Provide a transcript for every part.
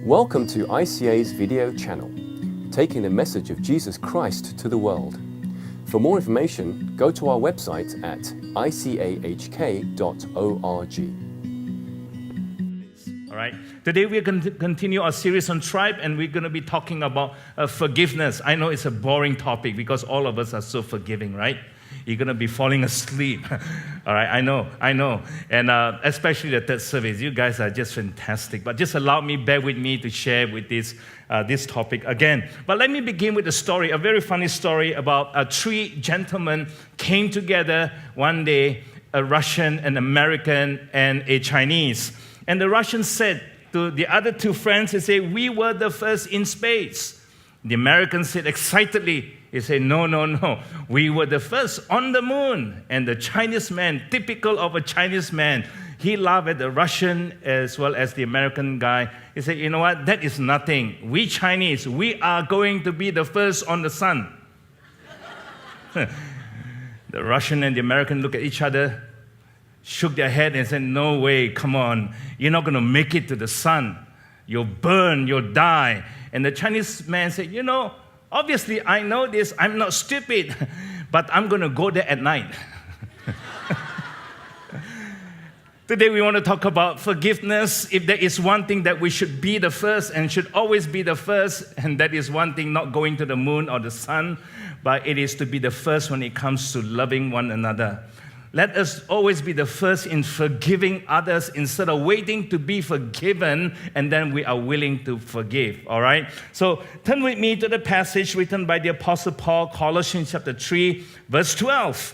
Welcome to ICA's video channel, taking the message of Jesus Christ to the world. For more information, go to our website at icahk.org. All right. Today we're going to continue our series on tribe, and we're going to be talking about forgiveness. I know it's a boring topic because all of us are so forgiving, right? You're going to be falling asleep. All right, I know. And especially the third service. You guys are just fantastic. But just bear with me to share with this topic again. But let me begin with a story, a very funny story about three gentlemen came together one day, a Russian, an American, and a Chinese. And the Russian said to the other two friends, he said, "We were the first in space." The American said excitedly, he said, No, we were the first on the moon. And the Chinese man, typical of a Chinese man, he laughed at the Russian as well as the American guy. He said, "You know what, that is nothing. We Chinese, we are going to be the first on the sun." The Russian and the American looked at each other, shook their head and said, "No way, come on. You're not going to make it to the sun. You'll burn, you'll die." And the Chinese man said, "You know, obviously I know this. I'm not stupid, but I'm going to go there at night." Today we want to talk about forgiveness. If there is one thing that we should be the first and should always be the first, and that is one thing, not going to the moon or the sun, but it is to be the first when it comes to loving one another. Let us always be the first in forgiving others instead of waiting to be forgiven and then we are willing to forgive, all right? So turn with me to the passage written by the Apostle Paul, Colossians chapter 3, verse 12.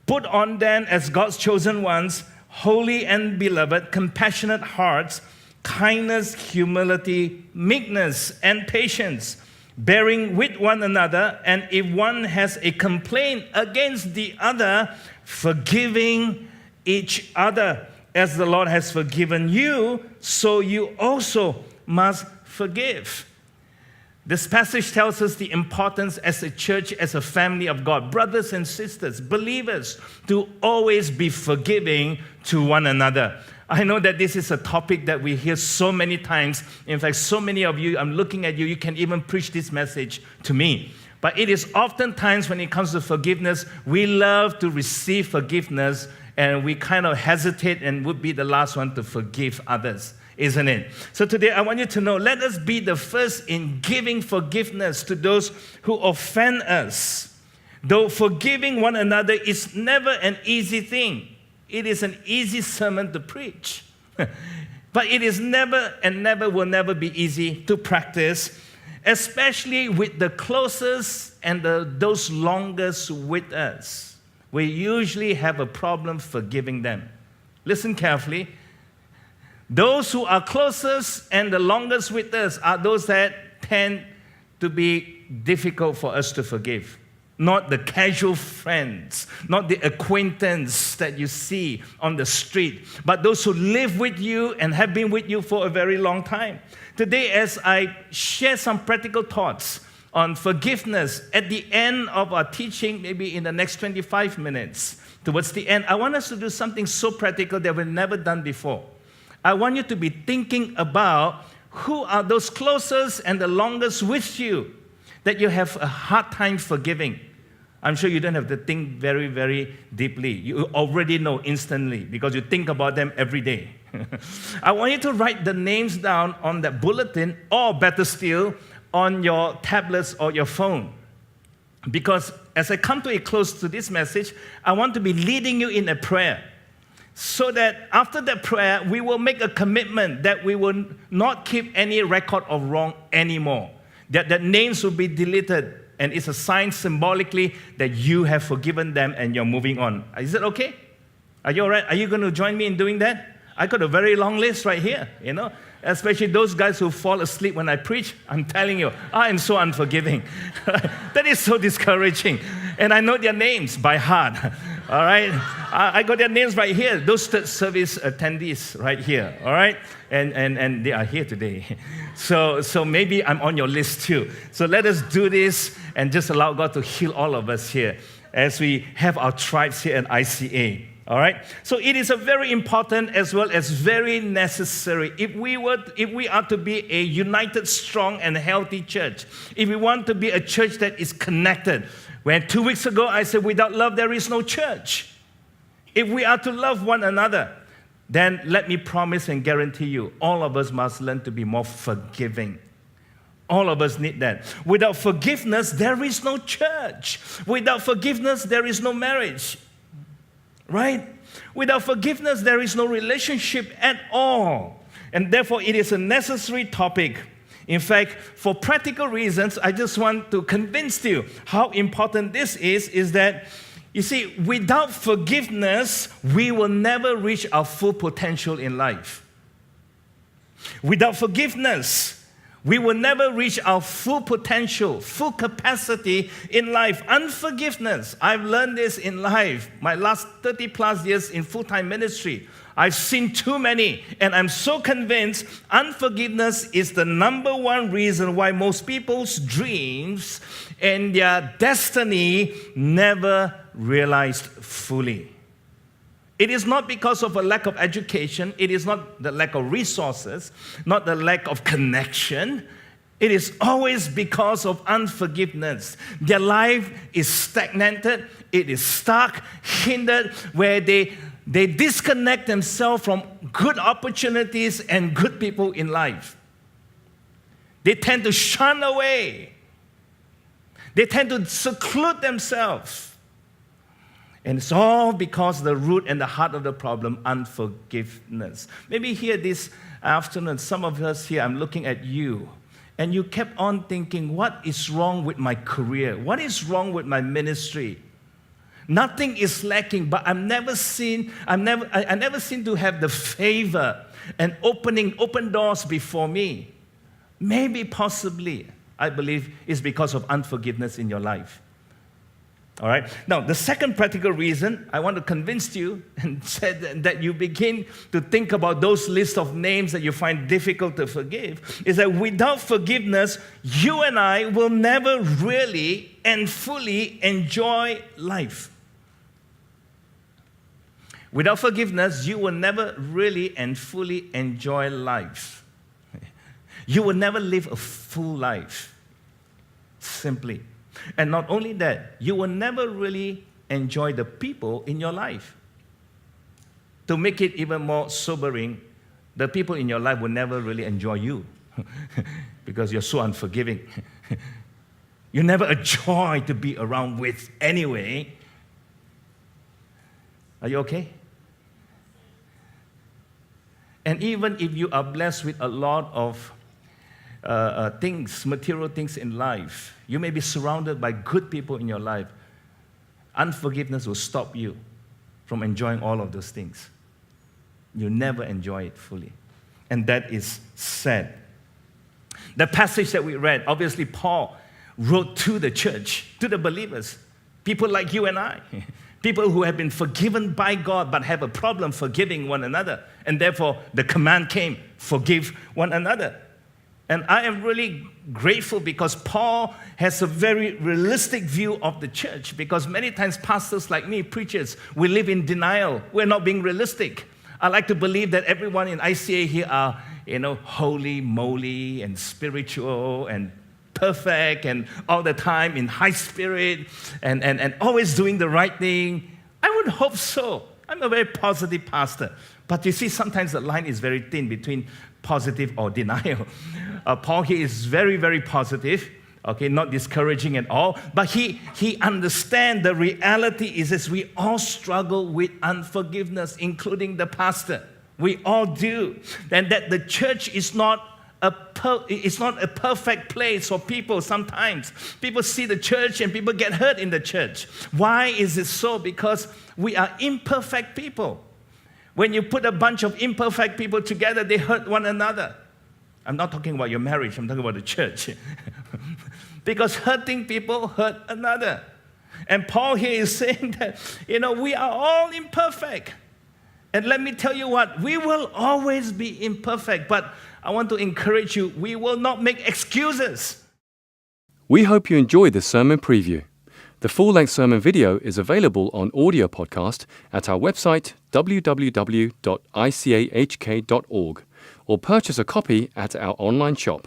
"Put on then as God's chosen ones, holy and beloved, compassionate hearts, kindness, humility, meekness, and patience, bearing with one another, and if one has a complaint against the other, forgiving each other. As the Lord has forgiven you, so you also must forgive." This passage tells us the importance as a church, as a family of God, brothers and sisters, believers, to always be forgiving to one another. I know that this is a topic that we hear so many times. In fact, so many of you, I'm looking at you, you can even preach this message to me. But it is oftentimes when it comes to forgiveness, we love to receive forgiveness and we kind of hesitate and would be the last one to forgive others, isn't it? So today I want you to know, let us be the first in giving forgiveness to those who offend us. Though forgiving one another is never an easy thing. It is an easy sermon to preach. But it is never and will never be easy to practice, especially with the closest and those longest with us. We usually have a problem forgiving them. Listen carefully. Those who are closest and the longest with us are those that tend to be difficult for us to forgive. Not the casual friends, not the acquaintance that you see on the street, but those who live with you and have been with you for a very long time. Today, as I share some practical thoughts on forgiveness at the end of our teaching, maybe in the next 25 minutes, towards the end, I want us to do something so practical that we've never done before. I want you to be thinking about who are those closest and the longest with you that you have a hard time forgiving. I'm sure you don't have to think very, very deeply. You already know instantly because you think about them every day. I want you to write the names down on that bulletin, or better still, on your tablets or your phone. Because as I come to a close to this message, I want to be leading you in a prayer. So that after that prayer, we will make a commitment that we will not keep any record of wrong anymore. That names will be deleted, and it's a sign symbolically that you have forgiven them and you're moving on. Is it okay? Are you all right? Are you going to join me in doing that? I got a very long list right here, especially those guys who fall asleep when I preach. I'm telling you, I am so unforgiving. That is so discouraging. And I know their names by heart. All right? I got their names right here. Those third service attendees right here. All right? And they are here today. So maybe I'm on your list too. So let us do this and just allow God to heal all of us here as we have our tribes here at ICA. All right? So it is a very important as well as very necessary. If we are to be a united, strong, and healthy church, if we want to be a church that is connected, when 2 weeks ago I said, without love there is no church. If we are to love one another, then let me promise and guarantee you, all of us must learn to be more forgiving. All of us need that. Without forgiveness, there is no church. Without forgiveness, there is no marriage. Right? Without forgiveness, there is no relationship at all. And therefore, it is a necessary topic. In fact, for practical reasons, I just want to convince you how important this is that, you see, without forgiveness, we will never reach our full potential in life. Without forgiveness, we will never reach our full potential, full capacity in life. Unforgiveness, I've learned this in life. My last 30 plus years in full-time ministry, I've seen too many, and I'm so convinced unforgiveness is the number one reason why most people's dreams and their destiny never realized fully. It is not because of a lack of education. It is not the lack of resources, not the lack of connection. It is always because of unforgiveness. Their life is stagnated. It is stuck, hindered, where they disconnect themselves from good opportunities and good people in life. They tend to shun away. They tend to seclude themselves. And it's all because the root and the heart of the problem, unforgiveness. Maybe here this afternoon, some of us here, I'm looking at you, and you kept on thinking, what is wrong with my career? What is wrong with my ministry? Nothing is lacking, but I never seem to have the favor and open doors before me. Maybe, possibly, I believe it's because of unforgiveness in your life. All right. Now, the second practical reason I want to convince you and said that you begin to think about those lists of names that you find difficult to forgive is that without forgiveness, you and I will never really and fully enjoy life. Without forgiveness, you will never really and fully enjoy life. You will never live a full life. Simply. And not only that, you will never really enjoy the people in your life. To make it even more sobering, the people in your life will never really enjoy you because you're so unforgiving. You're never a joy to be around with anyway. Are you okay? And even if you are blessed with a lot of things, material things in life, you may be surrounded by good people in your life. Unforgiveness will stop you from enjoying all of those things. You'll never enjoy it fully. And that is sad. The passage that we read, obviously Paul wrote to the church, to the believers, people like you and I, people who have been forgiven by God but have a problem forgiving one another. And therefore, the command came, forgive one another. And I am really grateful because Paul has a very realistic view of the church, because many times pastors like me, preachers, we live in denial. We're not being realistic. I like to believe that everyone in ICA here are, holy moly and spiritual and perfect and all the time in high spirit and always doing the right thing. I would hope so. I'm a very positive pastor. But you see, sometimes the line is very thin between positive or denial. Paul here is very, very positive, okay, not discouraging at all, but he understands the reality is that we all struggle with unforgiveness, including the pastor. We all do. And that the church is not it's not a perfect place for people sometimes. People see the church and people get hurt in the church. Why is it so? Because we are imperfect people. When you put a bunch of imperfect people together, they hurt one another. I'm not talking about your marriage, I'm talking about the church. Because hurting people hurt another. And Paul here is saying that, we are all imperfect. And let me tell you what, we will always be imperfect, but I want to encourage you, we will not make excuses. We hope you enjoyed the sermon preview. The full-length sermon video is available on audio podcast at our website www.icahk.org or purchase a copy at our online shop.